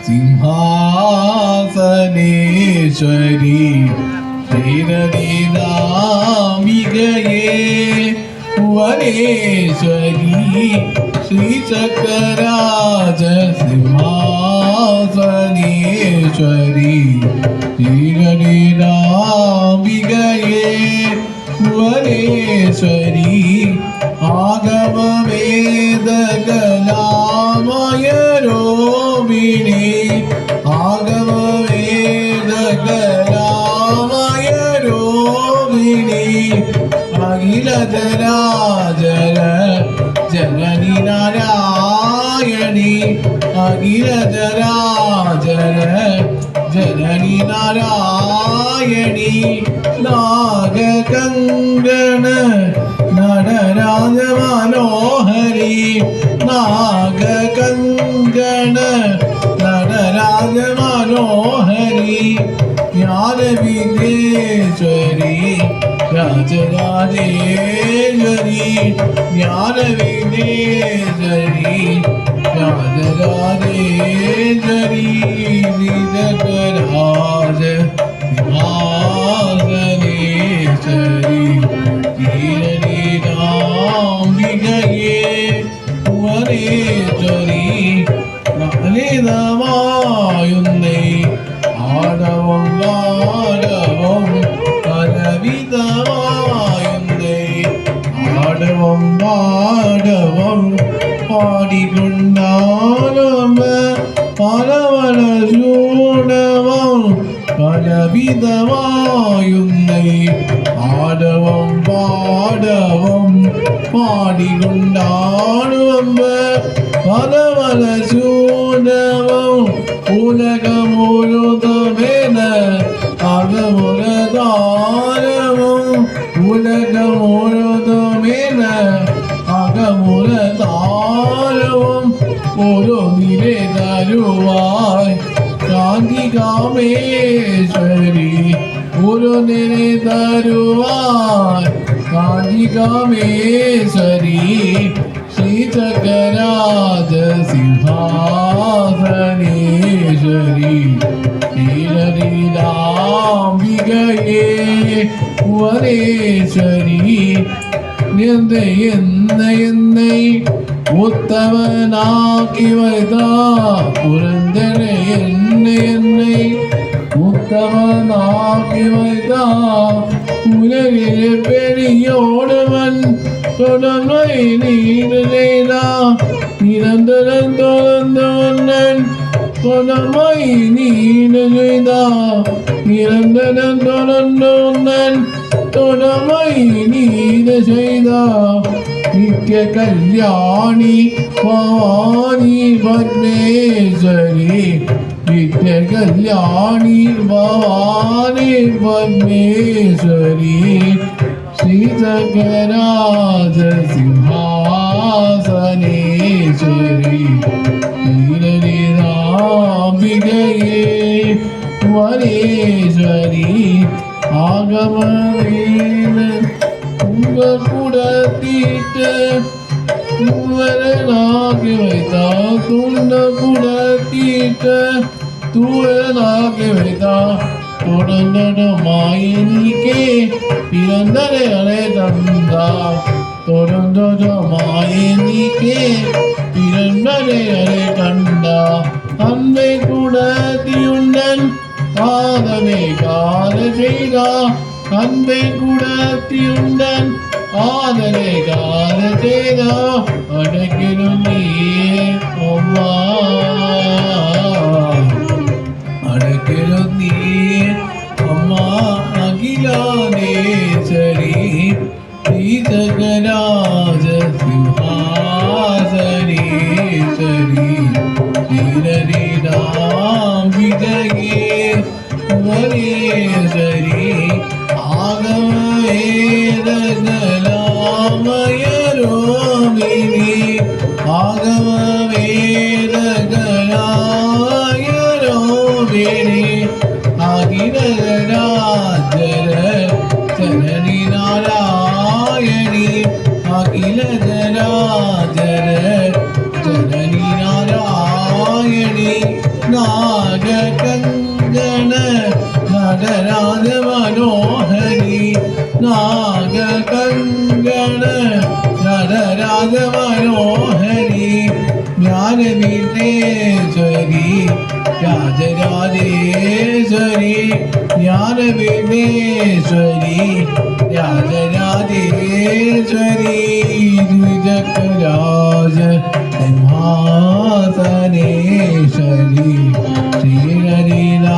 സിംഹാസനേശ്വരി ശ്രീരതിനാമികയേ ഭുവനേശ്വരി ശ്രീചക്രരാജ സിംഹാസനേശ്വരി ശ്രീരതിനാമികയേ ഭുവനേശ്വരി ആഗമവേദകലാമയരോപിണി ആഗമവേദകലാമയരോപിണി അഖിലചരാചര ജനനി നാരായണി അഖിലചരാചര ജനനി നാരായണി നാഗകങ്കണ നടരാജ മനോഹരി നാഗകങ്കണ നടരാജ മനോഹരി ജ്ഞാനവിഘ്നേശ്വരി രാജരാജേശ്വരി ജ്ഞാനവിഘ്നേശ്വരി രാജരാജേശ്വരി വിജയരാജ സിംഹാസനേശ്വരി ീരനീരാംബികയേ ഭുവനേശ്വരി ലളിതമായുന്നേ ആടവം വാടവം പലവിധമായുന്നേ ആടവം വാടവം പാടിക്കൊണ്ടാലമ പലവല ചൂടവം പലവിധമായുന്നേ ആടവം പാടവം പാടികൊണ്ടാടുവമ്പ പലവല ചൂടവം ഉലകമുഴുതമേന അകമുലതാരവും ഉലകമുഴുതമേന അകമുലതാരവും ഓരോ നില തരുവായി കാന്തികാമേശ്വരി ഓരോ നില തരുവായി കാന്തികാമേശ്വരി ശ്രീചക്രരാജ സിംഹാസനേശ്വരി ശ്രീലലീലാംബികയേ ഭുവനേശ്വരി എന്നൈ ഉത്തമനാക്കി വൈതാ പുരന്തനെ എന്നൈ ഉത്തമനാക്കി വൈതാ ഉലകിലെ പെരിയോടവൻ തുടർന്നൈ നീല നിരന്തരം തുറന്നവണ്ണൻ തുടർമൈ നീല നിരന്തരം തുറന്നവണ്ണൻ തുടർമൈ നീല ചെയ്ത നിത്യ കല്യാണി ഭവാനി പരമേശ്വരി നിത്യ കല്യാണി ഭവാനി പരമേശ്വരി ശ്രീചക്രരാജ സിംഹാസനേശ്വരി ശ്രീലളിതാംബികയേ ഭുവനേശ്വരി ആഗമവേദ കുടത്തീട്ട് തൂവരനാക്കി വൈതാ തുണ്ട കുടത്തീട്ട് തൂവരനാക്കി വൈതാ തുടർന്നമായിനിക്കേ പിറന്തരേ കണ്ട തുടർന്നമായിനിക്കേ പിറന്തരേ കണ്ട അന്നേ കുടത്തിയുണ്ടൻ ആദമേ കാല ചെയ്ത അന്നേ കുടത്തിയുണ്ടൻ ആദമേ കാല ചെയ്ത അടക്കിലും നീയേ അടക്കിലും നീയേ അമ്മ അഖിലാനേശ്വരി ശ്രീചക്രരാജ സിംഹാസനേശ്വരി ശ്രീലളിതാംബികയേ ഭുവനേശ്വരി ആഗമവേദകലാമയരോപിണി ആഗമവേദകലാമയരോപിണി അഖിലചരാചര ജനനി നാരായണി അഖിലചരാചര ജനനി നാരായണി നാഗകങ്കണ നടരാജ മനോഹരി നാഗകങ്കണ നടരാജ മനോഹരി ജ്ഞാനവിഘ്നേശ്വരി രാജരാജേശ്വരി ജ്ഞാനവിഘ്നേശ്വരി രാജരാജേശ്വരി ദ്വിജകരാജ സിംഹാസനേശ്വരി ശ്രീഹരിനാംബികയേ